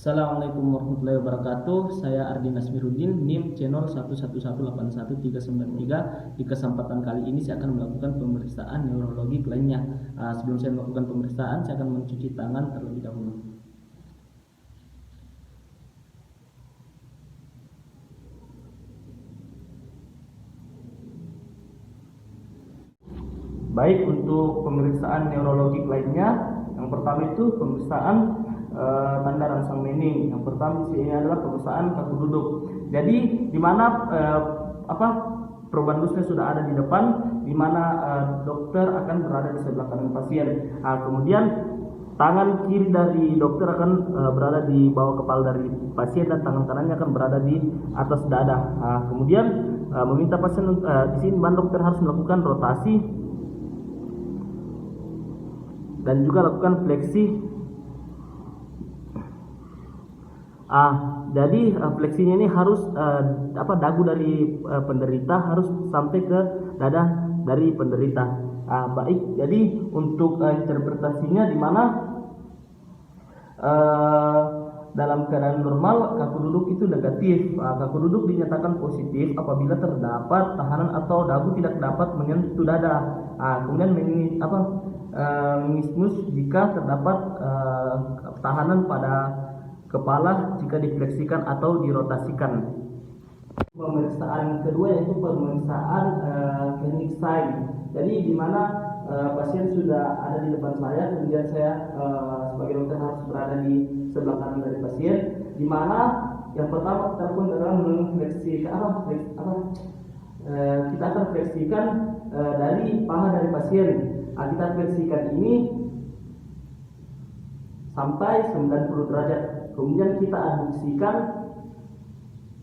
Assalamualaikum warahmatullahi wabarakatuh. Saya Ardi Nasmiruddin, NIM channel 11181393. Di kesempatan kali ini saya akan melakukan pemeriksaan neurologi lainnya. Sebelum saya melakukan pemeriksaan, saya akan mencuci tangan terlebih dahulu. Baik, untuk pemeriksaan neurologi lainnya, yang pertama itu pemeriksaan tanda rangsang mening. Yang pertama ini adalah pemeriksaan kaku duduk. Jadi di mana probandusnya sudah ada di depan, di mana dokter akan berada di sebelah kanan pasien. Kemudian tangan kiri dari dokter akan berada di bawah kepala dari pasien dan tangan kanannya akan berada di atas dada. Kemudian meminta pasien di sini dokter harus melakukan rotasi dan juga lakukan fleksi. Jadi fleksinya ini harus dagu dari penderita harus sampai ke dada dari penderita. Baik, jadi untuk interpretasinya di mana dalam keadaan normal kaku duduk itu negatif. Kaku duduk dinyatakan positif apabila terdapat tahanan atau dagu tidak dapat menyentuh dada. Kemudian menismus jika terdapat tahanan pada kepala jika difleksikan atau dirotasikan. Pemeriksaan kedua yaitu pemeriksaan klinik sign. Jadi di mana pasien sudah ada di depan saya, kemudian saya sebagai dokter harus berada di sebelah kanan dari pasien. Di mana yang pertama kita lakukan adalah mengfleksikan kita akan fleksikan dari paha dari pasien. Kita fleksikan ini sampai 90 derajat. Kemudian kita aduksikan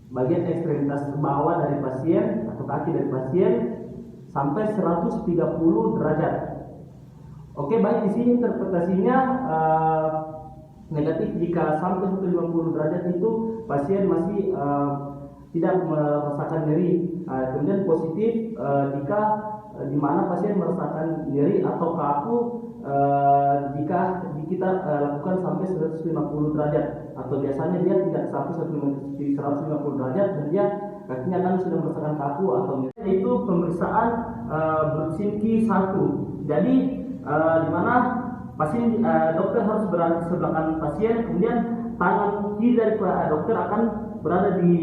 bagian ekstremitas bawah dari pasien atau kaki dari pasien sampai 130 derajat. Oke, baik, di sini interpretasinya negatif jika sampai 150 derajat itu pasien masih tidak merasakan nyeri. Kemudian positif jika di mana pasien merasakan nyeri atau kaku jika kita lakukan sampai 150 derajat, atau biasanya dia tidak sampai 150 derajat dan dia kakinya kan sudah merasakan kaku atau nyeri. Itu pemeriksaan Brudzinski 1. Jadi di mana pasien dokter harus berada di sebelah kanan pasien, kemudian tangan kiri dari dokter akan berada di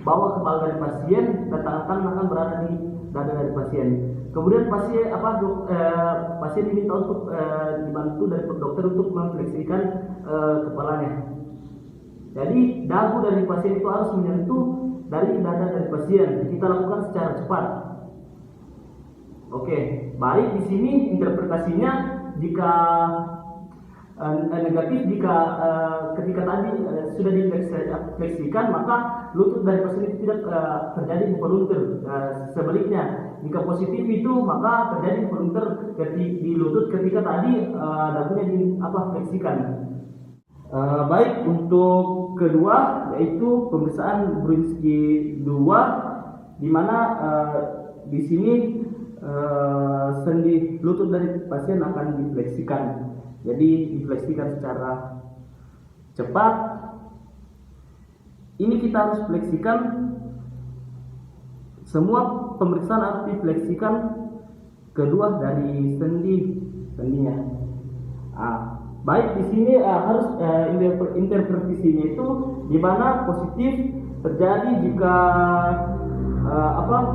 bawah kepala dari pasien dan tangan kanan akan berada di dada dari pasien. Kemudian pasien diminta untuk dibantu dari dokter untuk memfleksikan kepalanya. Jadi dagu dari pasien itu harus menyentuh dari dada dari pasien. Kita lakukan secara cepat. Oke, baik, di sini interpretasinya jika negatif jika ketika tadi sudah difleksikan maka lutut dari pasien itu tidak terjadi involunter. Sebaliknya jika positif itu maka terjadi involunter di lutut ketika tadi dagunya difleksikan. Baik, untuk kedua yaitu pemeriksaan Brudzinski 2, di mana di sini sendi lutut dari pasien akan difleksikan. Jadi difleksikan secara cepat. Ini kita harus fleksikan, semua pemeriksaan harus difleksikan kedua dari sendinya. Baik, di sini harus interpretasinya itu di mana positif terjadi jika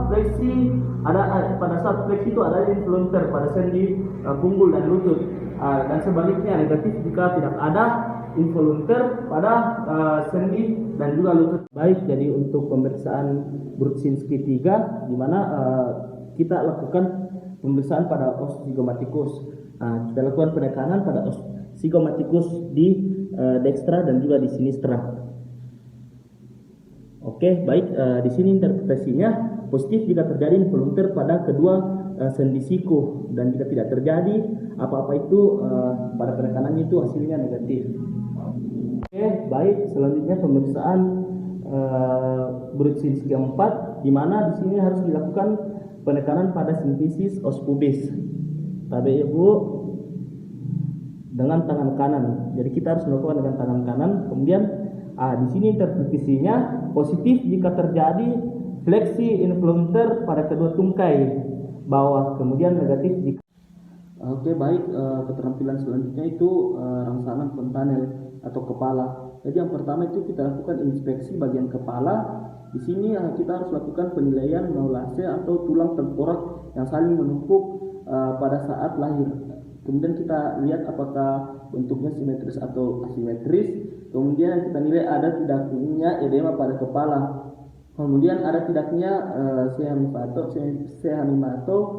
fleksi ada pada saat fleksi itu ada involunter pada sendi punggul dan lutut. Dan sebaliknya negatif jika tidak ada involunter pada sendi dan juga lutut. Baik, jadi untuk pemeriksaan Brudzinski 3 di mana kita lakukan pemeriksaan pada os zygomatikus. Kita lakukan penekanan pada os zygomatikus di dextra dan juga di sinistra. Oke, baik, di sini interpretasinya positif jika terjadi involunter pada kedua sendi siku, dan jika tidak terjadi apa-apa itu pada penekanannya itu hasilnya negatif. Oke, baik, selanjutnya pemeriksaan Brudzinski 4, di mana di sini harus dilakukan penekanan pada sintesis os pubis. Tabe Ibu. dengan tangan kanan. Jadi kita harus melakukan dengan tangan kanan. Kemudian di sini interpretasinya positif jika terjadi fleksi influenter pada kedua tungkai bawah. Kemudian negatif jika Oke, baik. Keterampilan selanjutnya itu rangsangan fontanel atau kepala. Jadi yang pertama itu kita lakukan inspeksi bagian kepala. Di sini kita harus lakukan penilaian maulase atau tulang tengkorak yang saling menumpuk pada saat lahir. Kemudian kita lihat apakah bentuknya simetris atau asimetris. Kemudian kita nilai ada tidaknya edema pada kepala. Kemudian ada tidaknya sehamimato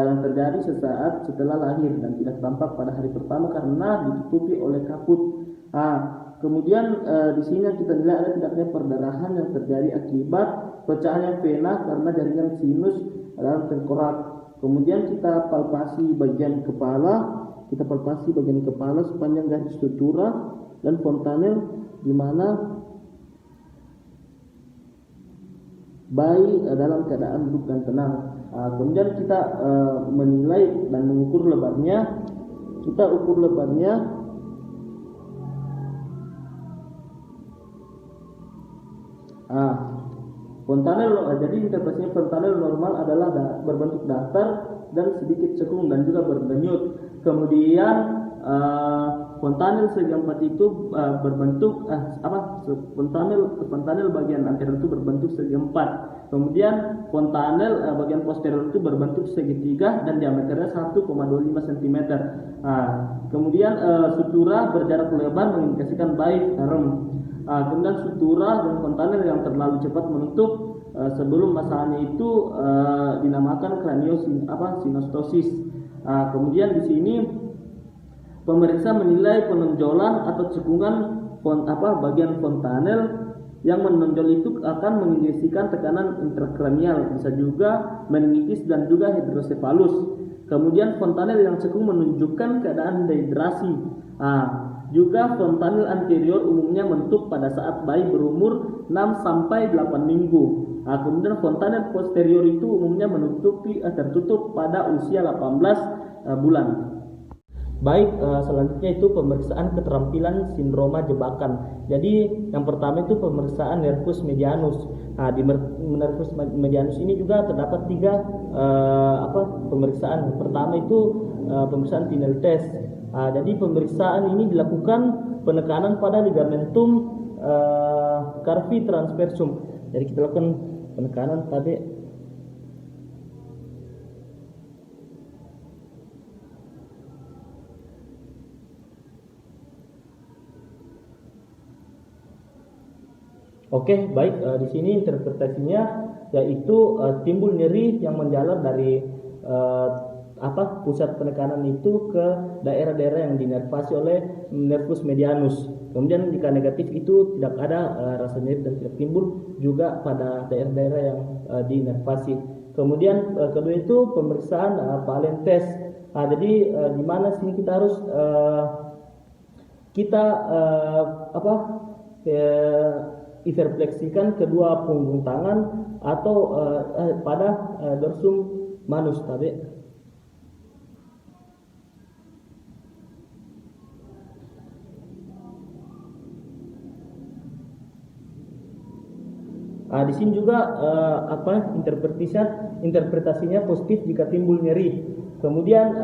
yang terjadi sesaat setelah lahir dan tidak tampak pada hari pertama karena ditutupi oleh kaput. Kemudian di sini kita nilai ada tidaknya perdarahan yang terjadi akibat pecahnya vena karena jaringan sinus dalam tengkorak. Kemudian kita palpasi bagian kepala, sepanjang garis sutura dan fontanel di mana bayi dalam keadaan duduk dan tenang. Kemudian kita menilai dan mengukur lebarnya. Kita ukur lebarnya fontanel. Jadi interpretasinya fontanel normal adalah berbentuk datar dan sedikit cekung dan juga berdenyut. Kemudian fontanel segi empat itu berbentuk fontanel bagian anterior itu berbentuk segi empat. Kemudian fontanel bagian posterior itu berbentuk segitiga dan diameternya 1,25 cm. Kemudian sutura berjarak lebar mengindikasikan baik rem. Kemudian sutura dan fontanel yang terlalu cepat menutup sebelum masanya itu dinamakan kraniosinostosis. Kemudian di sini pemeriksa menilai penonjolan atau cekungan bagian fontanel. Yang menonjol itu akan mengindikasikan tekanan intrakranial, bisa juga meningitis dan juga hidrosefalus. Kemudian fontanel yang cekung menunjukkan keadaan dehidrasi. Juga fontanel anterior umumnya menutup pada saat bayi berumur 6 sampai 8 minggu. Kemudian fontanel posterior itu umumnya tertutup pada usia 18 bulan. Baik, selanjutnya itu pemeriksaan keterampilan sindroma jebakan. Jadi yang pertama itu pemeriksaan nervus medianus. Di nervus medianus ini juga terdapat 3 pemeriksaan. Yang pertama itu pemeriksaan Tinel test. Jadi pemeriksaan ini dilakukan penekanan pada ligamentum carpi transversum. Jadi kita lakukan penekanan pada Oke, baik. Di sini interpretasinya yaitu timbul nyeri yang menjalar dari pusat penekanan itu ke daerah-daerah yang dinervasi oleh nervus medianus. Kemudian jika negatif itu tidak ada rasa nyeri dan tidak timbul juga pada daerah-daerah yang dinervasi. Kemudian kedua itu pemeriksaan Palen test. Jadi di mana sini kita harus hiperfleksikan kedua punggung tangan atau pada dorsum manus tadi. Di sini juga interpretasinya positif jika timbul nyeri. Kemudian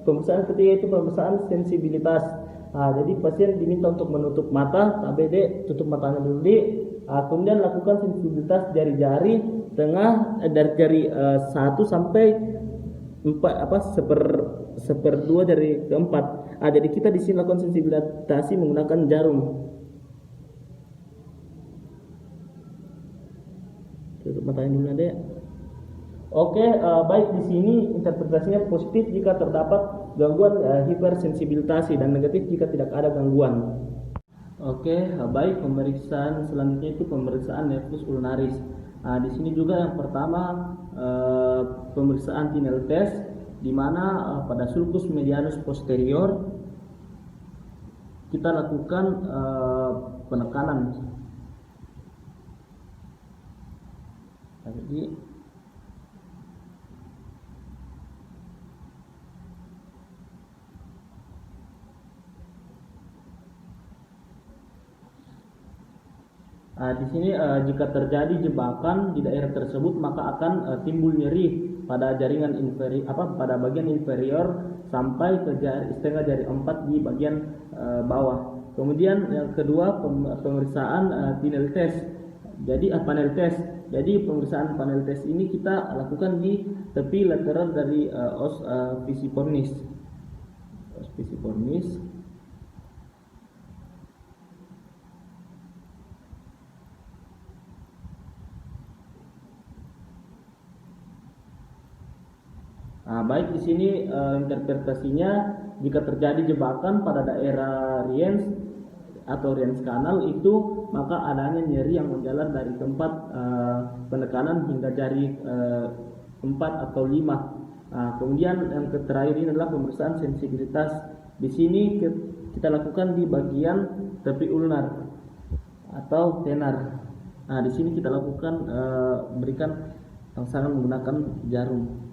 pemeriksaan ketiga itu pemeriksaan sensibilitas. Jadi pasien diminta untuk menutup mata, tutup matanya dulu kemudian lakukan sensibilitas jari-jari tengah dari jari 1 sampai 4 1/2 dari keempat. Jadi kita di sini lakukan sensibilisasi menggunakan jarum. Tutup matanya dulu Oke, baik. Di sini interpretasinya positif jika terdapat gangguan hipersensibilitasi dan negatif jika tidak ada gangguan. Oke, baik. Pemeriksaan selanjutnya itu pemeriksaan nervus ulnaris. Di sini juga yang pertama pemeriksaan Tinel test, di mana pada sulcus medianus posterior kita lakukan penekanan. Jadi Di sini jika terjadi jebakan di daerah tersebut maka akan timbul nyeri pada jaringan pada bagian inferior sampai ke setengah jari 4 di bagian bawah. Kemudian yang kedua pemeriksaan panel test. Panel test. Jadi pemeriksaan panel test ini kita lakukan di tepi lateral dari os pisiformis. Os pisiformis. Baik, di sini interpretasinya jika terjadi jebakan pada daerah Riens atau Riens kanal itu maka adanya nyeri yang menjalar dari tempat penekanan hingga jari 4 atau 5. Kemudian yang terakhir ini adalah pemeriksaan sensibilitas. Di sini kita lakukan di bagian tepi ulnar atau tenar. Di sini kita lakukan berikan rangsangan menggunakan jarum.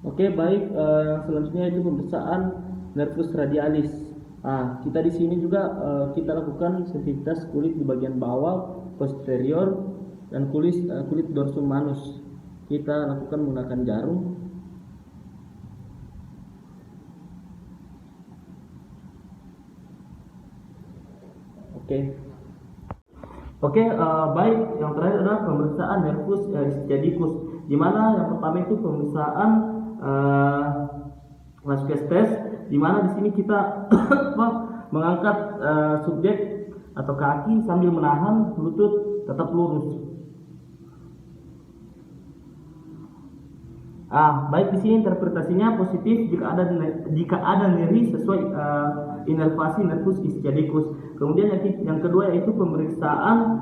Oke, baik. Yang selanjutnya itu pemeriksaan nervus radialis. Kita di sini juga kita lakukan sensitivitas kulit di bagian bawah, posterior, dan kulit dorsum manus. Kita lakukan menggunakan jarum. Baik. Yang terakhir adalah pemeriksaan nervus sciaticus, di mana yang pertama itu pemeriksaan Lascaux test, di mana di sini kita mengangkat subjek atau kaki sambil menahan lutut tetap lurus. Baik, di sini interpretasinya positif jika ada nyeri sesuai inervasi nervus sciaticus. Kemudian yang kedua yaitu pemeriksaan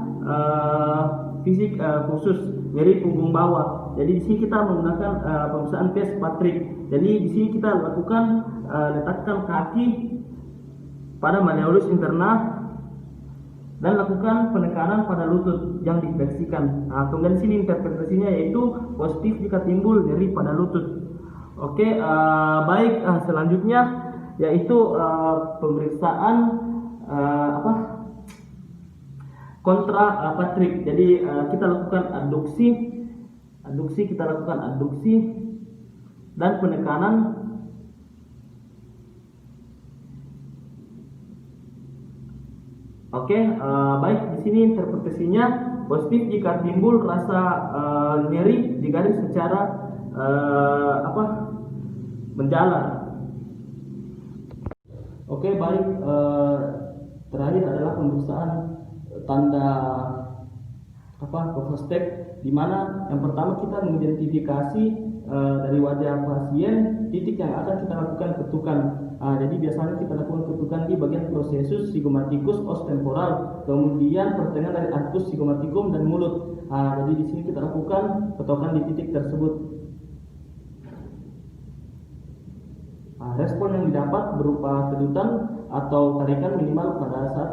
fisik khusus nyeri punggung bawah. Jadi di sini kita menggunakan pemeriksaan tes Patrick. Jadi di sini kita lakukan letakkan kaki pada malleolus interna dan lakukan penekanan pada lutut yang difleksikan. Kemudian di sini interpretasinya yaitu positif jika timbul nyeri pada lutut. Baik, selanjutnya yaitu pemeriksaan kontra Patrick. Jadi kita lakukan adduksi dan penekanan. Baik, di sini interpretasinya positif jika timbul rasa nyeri di garis secara menjalar. Baik, terakhir adalah pemeriksaan tanda Kofostek, di mana yang pertama kita mengidentifikasi dari wajah pasien titik yang akan kita lakukan ketukan. Jadi biasanya kita lakukan ketukan di bagian processus zygomaticus os temporal, kemudian pertengahan dari arcus zygomaticum dan mulut. Jadi di sini kita lakukan ketukan di titik tersebut. Respon yang didapat berupa kedutan atau tarikan minimal pada saat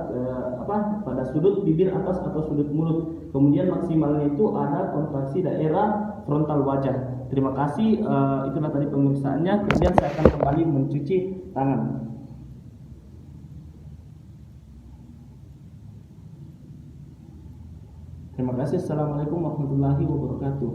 pada sudut bibir atas atau sudut mulut. Kemudian maksimalnya itu ada kontraksi daerah frontal wajah. Terima kasih, itulah tadi pemeriksaannya. Kemudian saya akan kembali mencuci tangan. Terima kasih. Assalamualaikum warahmatullahi wabarakatuh.